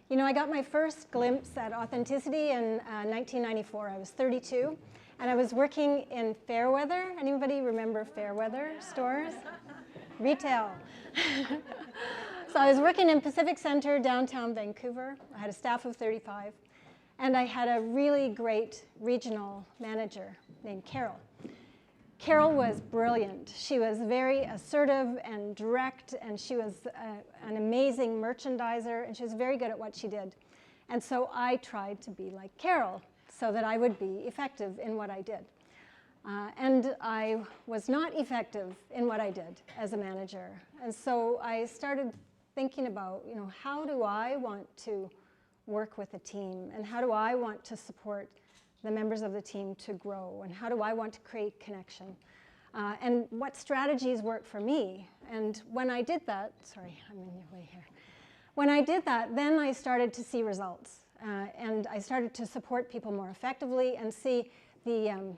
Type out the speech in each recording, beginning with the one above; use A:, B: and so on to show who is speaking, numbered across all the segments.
A: You know, I got my first glimpse at authenticity in 1994. I was 32, and I was working in Fairweather. Anybody remember Fairweather stores? Retail. So I was working in Pacific Centre, downtown Vancouver. I had a staff of 35, and I had a really great regional manager named Carol. Carol was brilliant. She was very assertive and direct, and she was an amazing merchandiser, and she was very good at what she did. And so I tried to be like Carol so that I would be effective in what I did. And I was not effective in what I did as a manager. And so I started thinking about, you know, how do I want to work with a team, and how do I want to support the members of the team to grow, and how do I want to create connection, and what strategies work for me. And when I did that, sorry, I'm in your way here. When I did that, then I started to see results, and I started to support people more effectively and see the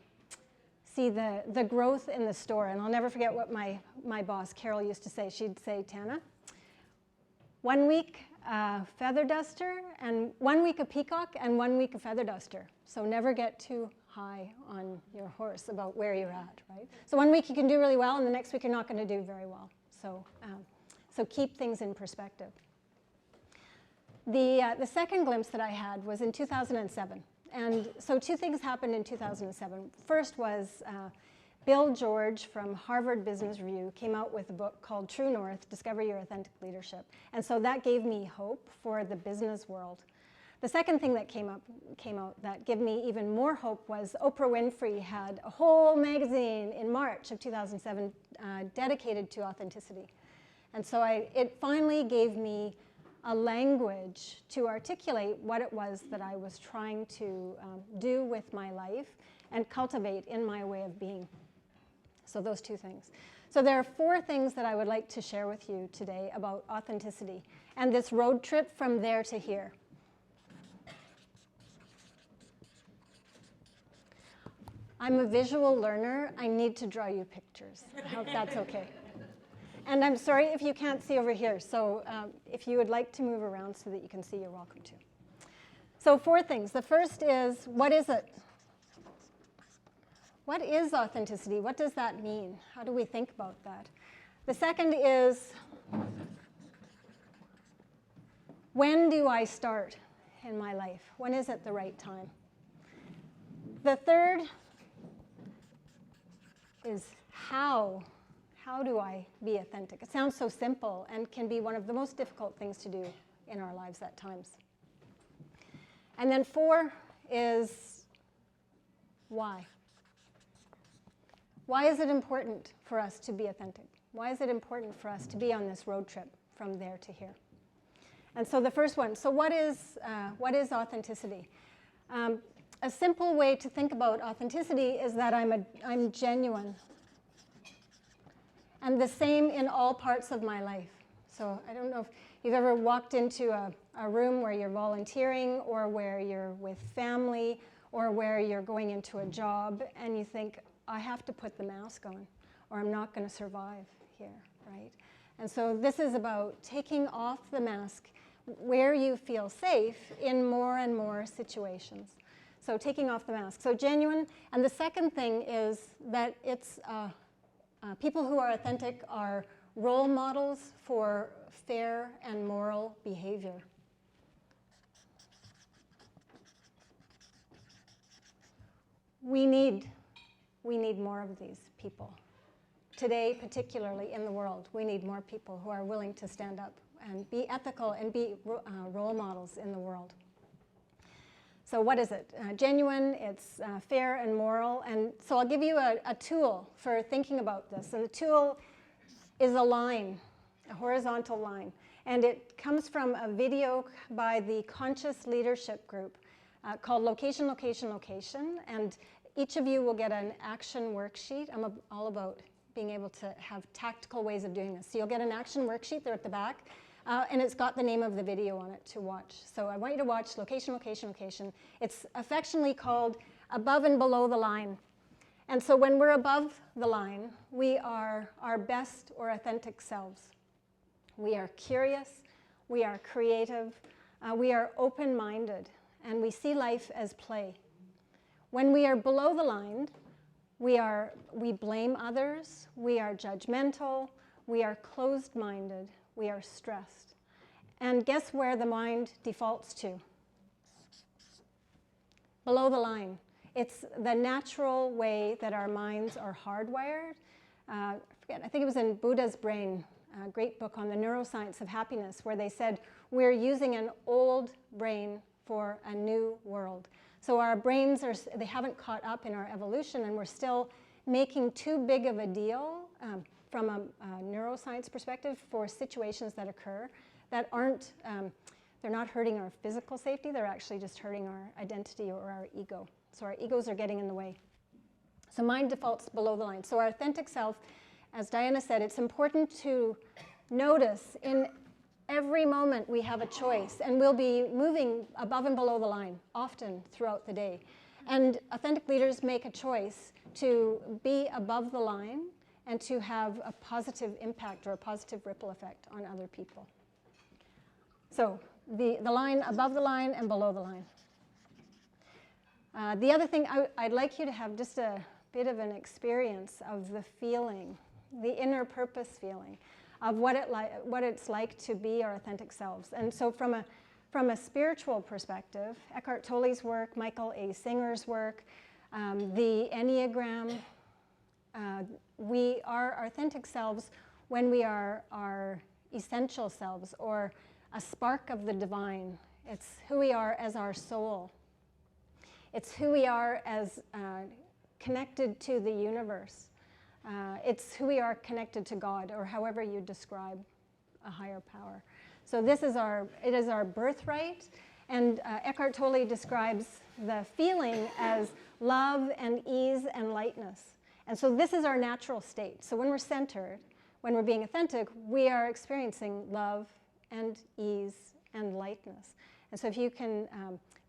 A: growth in the store. And I'll never forget what my boss, Carol, used to say. She'd say, Tana, 1 week feather duster, and 1 week a peacock, and 1 week a feather duster. So never get too high on your horse about where you're at, right? So 1 week you can do really well, and the next week you're not going to do very well. So, so keep things in perspective. The second glimpse that I had was in 2007. And so two things happened in 2007. First was Bill George from Harvard Business Review came out with a book called True North, Discover Your Authentic Leadership. And so that gave me hope for the business world. The second thing that came out that gave me even more hope was Oprah Winfrey had a whole magazine in March of 2007 dedicated to authenticity. And so it finally gave me a language to articulate what it was that I was trying to do with my life and cultivate in my way of being. So those two things. So there are 4 things that I would like to share with you today about authenticity and this road trip from there to here. I'm a visual learner. I need to draw you pictures. I hope that's okay. And I'm sorry if you can't see over here. So if you would like to move around so that you can see, you're welcome to. So 4 things. The first is, what is it? What is authenticity? What does that mean? How do we think about that? The second is, when do I start in my life? When is it the right time? The third is how do I be authentic? It sounds so simple and can be one of the most difficult things to do in our lives at times. And then 4 is why? Why is it important for us to be authentic? Why is it important for us to be on this road trip from there to here? And so the first one, so what is authenticity? A simple way to think about authenticity is that I'm genuine. And the same in all parts of my life. So I don't know if you've ever walked into a room where you're volunteering, or where you're with family, or where you're going into a job and you think, I have to put the mask on or I'm not going to survive here, right? And so this is about taking off the mask where you feel safe in more and more situations. So taking off the mask. So genuine. And the second thing is that it's people who are authentic are role models for fair and moral behavior. We need more of these people. Today, particularly in the world, we need more people who are willing to stand up and be ethical and be role models in the world. So what is it? Genuine, it's fair and moral. And so I'll give you a tool for thinking about this. And the tool is a line, a horizontal line. And it comes from a video by the Conscious Leadership Group called Location, Location, Location. And each of you will get an action worksheet. I'm all about being able to have tactical ways of doing this. So you'll get an action worksheet, they're at the back, and it's got the name of the video on it to watch. So I want you to watch Location, Location, Location. It's affectionately called Above and Below the Line. And so when we're above the line, we are our best or authentic selves. We are curious, we are creative, We are open-minded, and we see life as play. When we are below the line, we blame others, we are judgmental, we are closed-minded, we are stressed. And guess where the mind defaults to? Below the line. It's the natural way that our minds are hardwired. I think it was in Buddha's Brain, a great book on the neuroscience of happiness, where they said we're using an old brain for a new world. So our brains they haven't caught up in our evolution, and we're still making too big of a deal from a neuroscience perspective for situations that occur that aren't, they're not hurting our physical safety, they're actually just hurting our identity or our ego. So our egos are getting in the way. So mind defaults below the line. So our authentic self, as Diana said, it's important to notice in every moment we have a choice, and we'll be moving above and below the line often throughout the day. And authentic leaders make a choice to be above the line and to have a positive impact or a positive ripple effect on other people. So the line above the line and below the line. The other thing, I'd like you to have just a bit of an experience of the feeling, the inner purpose feeling of what it's like to be our authentic selves. And so from a spiritual perspective, Eckhart Tolle's work, Michael A. Singer's work, the Enneagram, we are our authentic selves when we are our essential selves, or a spark of the divine. It's who we are as our soul. It's who we are as connected to the universe. It's who we are connected to God, or however you describe a higher power. So it is our birthright, and Eckhart Tolle describes the feeling as love and ease and lightness. And so this is our natural state. So when we're centered, when we're being authentic, we are experiencing love and ease and lightness. And so if you can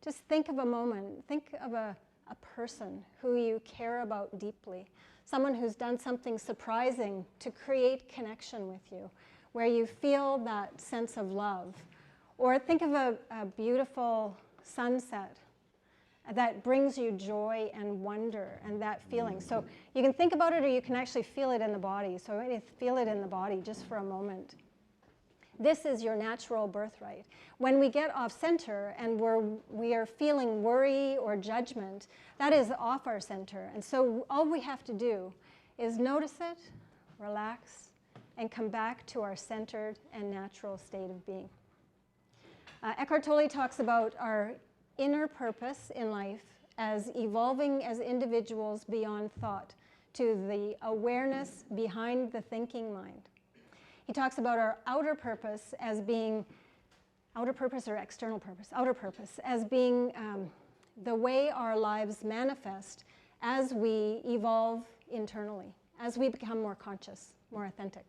A: just think of a moment, think of a person who you care about deeply, someone who's done something surprising to create connection with you, where you feel that sense of love. Or think of a beautiful sunset that brings you joy and wonder and that feeling. So you can think about it, or you can actually feel it in the body. So I want you to feel it in the body just for a moment. This is your natural birthright. When we get off center and we are feeling worry or judgment, that is off our center. And so all we have to do is notice it, relax, and come back to our centered and natural state of being. Eckhart Tolle talks about our inner purpose in life as evolving as individuals beyond thought to the awareness behind the thinking mind. He talks about our outer purpose as being, outer purpose or external purpose? Outer purpose as being the way our lives manifest as we evolve internally, as we become more conscious, more authentic.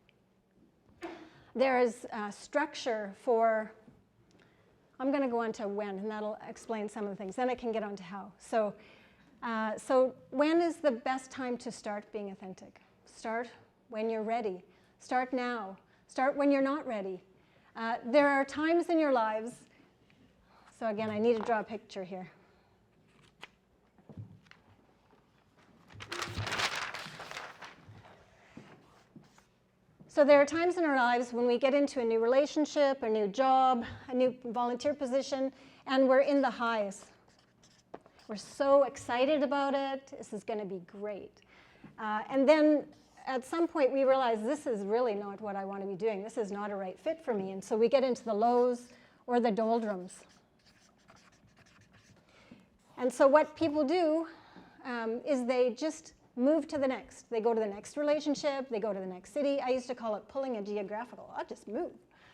A: There is structure for, I'm going to go on to when, and that'll explain some of the things. Then I can get on to how. So when is the best time to start being authentic? Start when you're ready. Start now. Start when you're not ready. There are times in your lives, so again, I need to draw a picture here. So there are times in our lives when we get into a new relationship, a new job, a new volunteer position, and we're in the highs. We're so excited about it. This is going to be great. And then at some point we realize this is really not what I want to be doing. This is not a right fit for me. And so we get into the lows or the doldrums. And so what people do is they just move to the next. They go to the next relationship, they go to the next city. I used to call it pulling a geographical. I'll just move,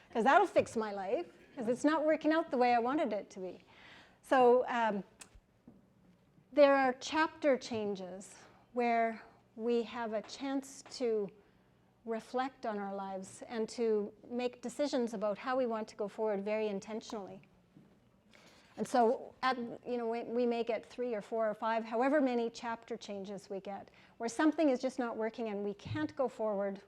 A: because that'll fix my life, because it's not working out the way I wanted it to be. So there are chapter changes where we have a chance to reflect on our lives and to make decisions about how we want to go forward very intentionally. And so we may get 3 or 4 or 5, however many chapter changes we get, where something is just not working and we can't go forward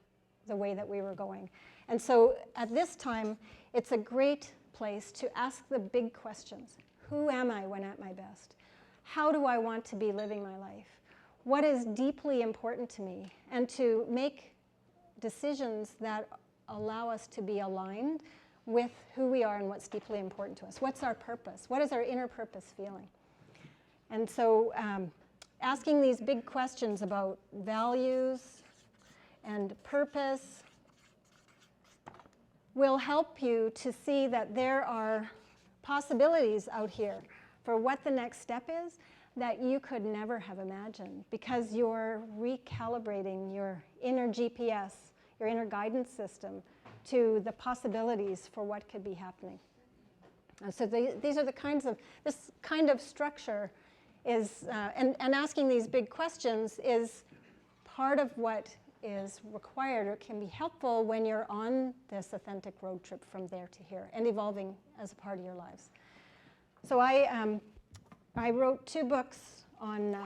A: the way that we were going. And so at this time, it's a great place to ask the big questions. Who am I when at my best? How do I want to be living my life? What is deeply important to me? And to make decisions that allow us to be aligned with who we are and what's deeply important to us. What's our purpose? What is our inner purpose feeling? And so asking these big questions about values and purpose will help you to see that there are possibilities out here for what the next step is that you could never have imagined, because you're recalibrating your inner GPS, your inner guidance system, to the possibilities for what could be happening. And so these are the kinds of, this kind of structure is, and asking these big questions is part of what is required or can be helpful when you're on this authentic road trip from there to here and evolving as a part of your lives. So I wrote 2 books on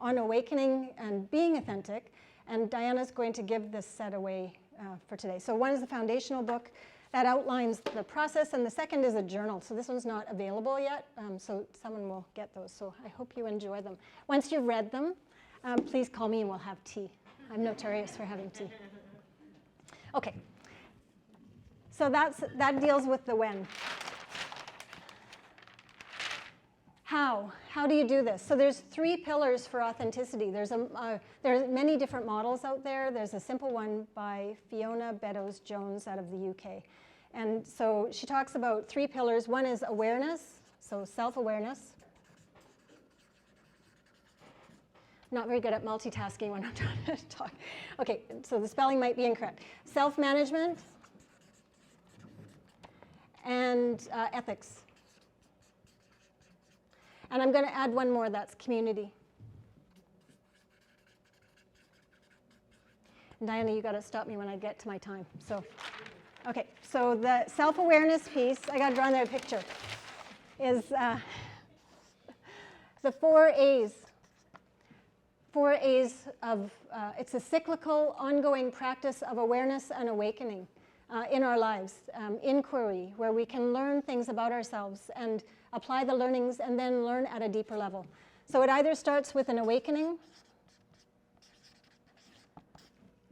A: awakening and being authentic, and Diana's going to give this set away for today. So one is a foundational book that outlines the process, and the second is a journal. So this one's not available yet, so someone will get those. So I hope you enjoy them. Once you've read them, please call me and we'll have tea. I'm notorious for having tea. Okay, so that deals with the when. How? How do you do this? So there's 3 pillars for authenticity. There's many different models out there. There's a simple one by Fiona Beddoes-Jones out of the UK. And so she talks about 3 pillars. One is awareness, so self-awareness. Not very good at multitasking when I'm trying to talk. Okay, so the spelling might be incorrect. Self-management and ethics. And I'm going to add one more, that's community. And Diana, you got to stop me when I get to my time. So, okay, so the self-awareness piece, I got to draw another picture, is the 4 A's. 4 A's of, it's a cyclical, ongoing practice of awareness and awakening in our lives. Inquiry, where we can learn things about ourselves and apply the learnings and then learn at a deeper level. So it either starts with an awakening,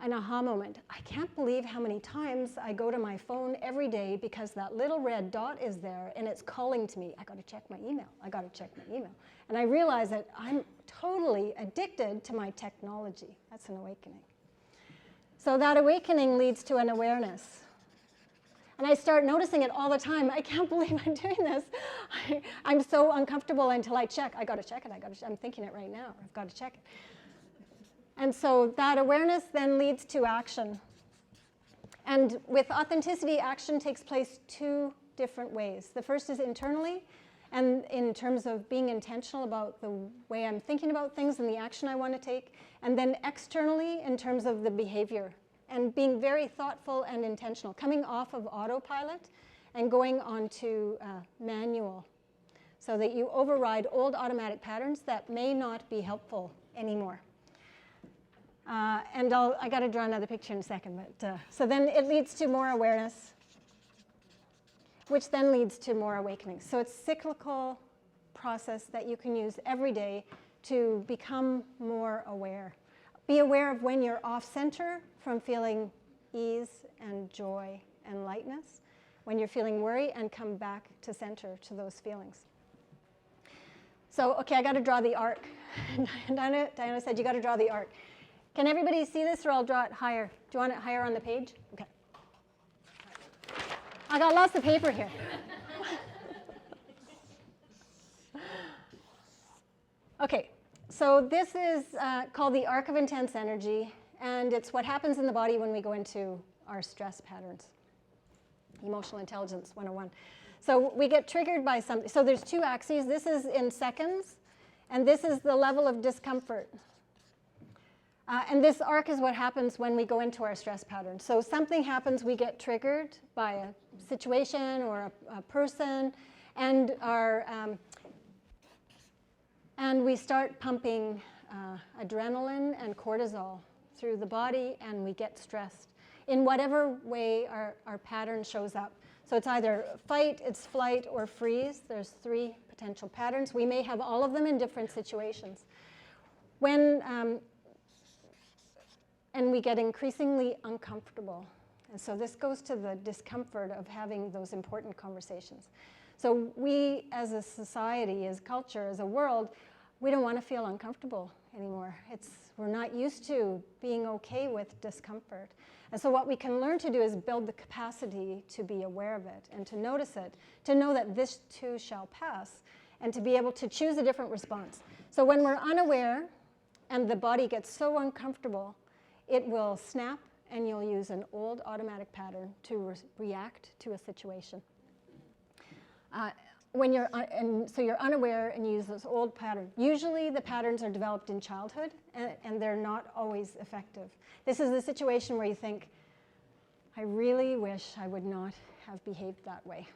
A: an aha moment. I can't believe how many times I go to my phone every day because that little red dot is there and it's calling to me. I got to check my email. I got to check my email. And I realize that I'm totally addicted to my technology. That's an awakening. So that awakening leads to an awareness. And I start noticing it all the time. I can't believe I'm doing this. I'm so uncomfortable until I check. I got to check it. I'm thinking it right now. I've got to check it. And so that awareness then leads to action. And with authenticity, action takes place 2 different ways. The first is internally, and in terms of being intentional about the way I'm thinking about things and the action I want to take. And then externally, in terms of the behavior, and being very thoughtful and intentional, coming off of autopilot and going on to manual, so that you override old automatic patterns that may not be helpful anymore. And I got to draw another picture in a second. But so then it leads to more awareness, which then leads to more awakening. So it's a cyclical process that you can use every day to become more aware. Be aware of when you're off center from feeling ease and joy and lightness, when you're feeling worry, and come back to center to those feelings. So, okay, I got to draw the arc. Diana said you got to draw the arc. Can everybody see this, or I'll draw it higher? Do you want it higher on the page? Okay. I got lots of paper here. Okay. So this is called the arc of intense energy, and it's what happens in the body when we go into our stress patterns. Emotional Intelligence 101. So we get triggered by something. So there's 2 axes. This is in seconds, and this is the level of discomfort. And this arc is what happens when we go into our stress pattern. So something happens, we get triggered by a situation or a person, and and we start pumping adrenaline and cortisol through the body, and we get stressed in whatever way our pattern shows up. So it's either fight, it's flight, or freeze. There's 3 potential patterns. We may have all of them in different situations. And we get increasingly uncomfortable. And so this goes to the discomfort of having those important conversations. So we, as a society, as culture, as a world, we don't want to feel uncomfortable anymore. We're not used to being okay with discomfort. And so what we can learn to do is build the capacity to be aware of it and to notice it, to know that this too shall pass, and to be able to choose a different response. So when we're unaware and the body gets so uncomfortable, it will snap and you'll use an old automatic pattern to react to a situation. So you're unaware and you use this old pattern. Usually the patterns are developed in childhood and they're not always effective. This is the situation where you think, I really wish I would not have behaved that way.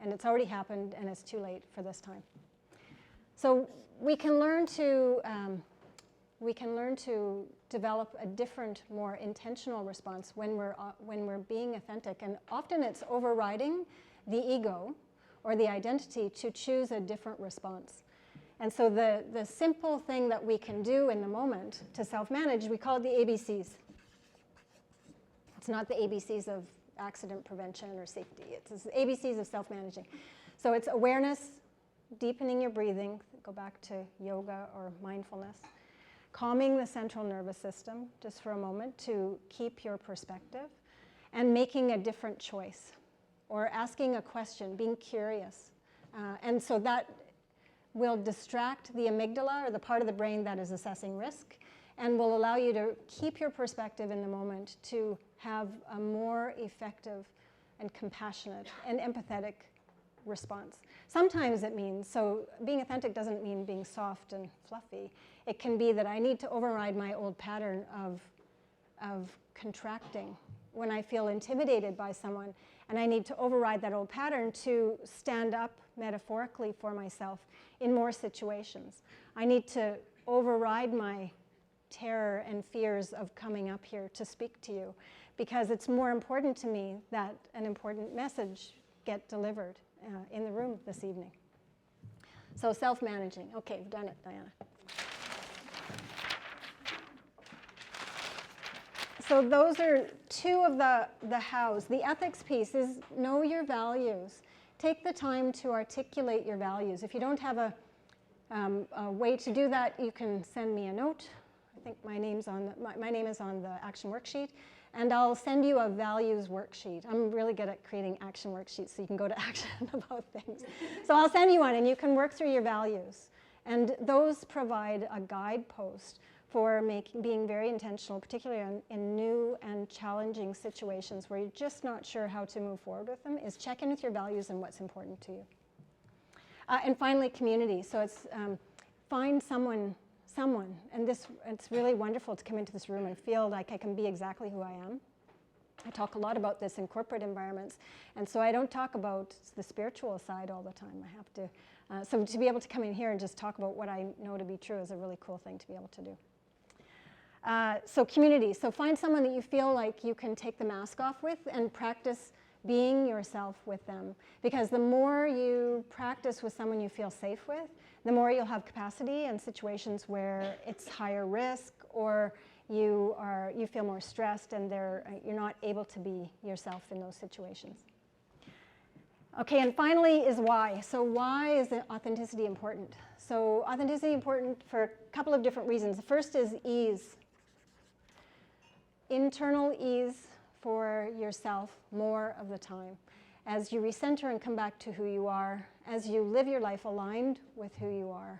A: And it's already happened and it's too late for this time. So we can learn to develop a different, more intentional response when we're being authentic. And often it's overriding the ego or the identity to choose a different response. And so the simple thing that we can do in the moment to self-manage, we call it the ABCs. It's not the ABCs of accident prevention or safety. It's the ABCs of self-managing. So it's awareness, deepening your breathing, go back to yoga or mindfulness, calming the central nervous system just for a moment to keep your perspective, and making a different choice, or asking a question, being curious. And so that will distract the amygdala, or the part of the brain that is assessing risk, and will allow you to keep your perspective in the moment to have a more effective and compassionate and empathetic response. Sometimes it means, so being authentic doesn't mean being soft and fluffy. It can be that I need to override my old pattern of contracting when I feel intimidated by someone, and I need to override that old pattern to stand up metaphorically for myself in more situations. I need to override my terror and fears of coming up here to speak to you, because it's more important to me that an important message get delivered in the room this evening. So self-managing. Okay, we've done it, Diana. So those are 2 of the hows. The ethics piece is know your values. Take the time to articulate your values. If you don't have a way to do that, you can send me a note. I think my name is on the action worksheet, and I'll send you a values worksheet. I'm really good at creating action worksheets, so you can go to action about things. So I'll send you one, and you can work through your values. And those provide a guidepost for being very intentional, particularly in new and challenging situations where you're just not sure how to move forward with them, is check in with your values and what's important to you. And finally, community. So it's find someone, and it's really wonderful to come into this room and feel like I can be exactly who I am. I talk a lot about this in corporate environments, and so I don't talk about the spiritual side all the time. I have to, so to be able to come in here and just talk about what I know to be true is a really cool thing to be able to do. So community, so find someone that you feel like you can take the mask off with and practice being yourself with them. Because the more you practice with someone you feel safe with, the more you'll have capacity in situations where it's higher risk or you feel more stressed and you're not able to be yourself in those situations. Okay, and finally is why. So why is authenticity important? So authenticity is important for a couple of different reasons. The first is ease. Internal ease for yourself more of the time. As you recenter and come back to who you are, as you live your life aligned with who you are,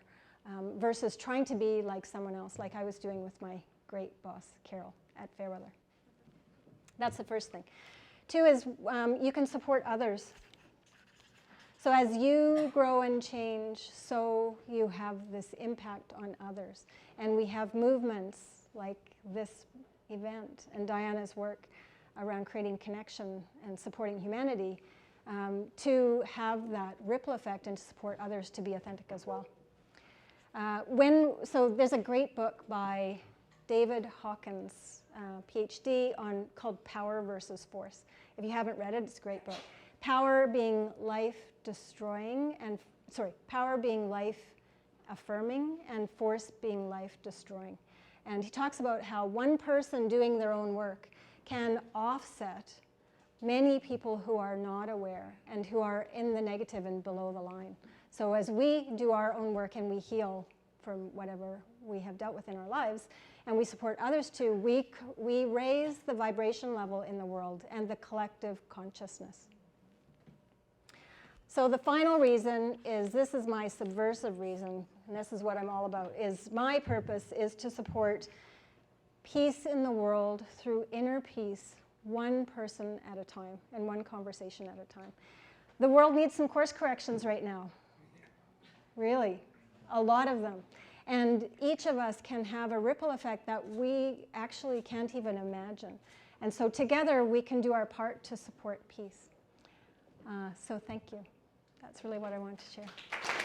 A: versus trying to be like someone else, like I was doing with my great boss, Carol, at Fairweather. That's the first thing. 2 is you can support others. So as you grow and change, so you have this impact on others. And we have movements like this event and Diana's work around creating connection and supporting humanity to have that ripple effect and to support others to be authentic as well. So there's a great book by David Hawkins, PhD, called Power versus Force. If you haven't read it, it's a great book. Power being life-destroying, and power being life-affirming, and force being life-destroying. And he talks about how one person doing their own work can offset many people who are not aware and who are in the negative and below the line. So as we do our own work and we heal from whatever we have dealt with in our lives, and we support others too, we raise the vibration level in the world and the collective consciousness. So the final reason is, this is my subversive reason, and this is what I'm all about, is my purpose is to support peace in the world through inner peace, one person at a time and one conversation at a time. The world needs some course corrections right now. Really, a lot of them. And each of us can have a ripple effect that we actually can't even imagine. And so together we can do our part to support peace. So thank you. That's really what I wanted to share.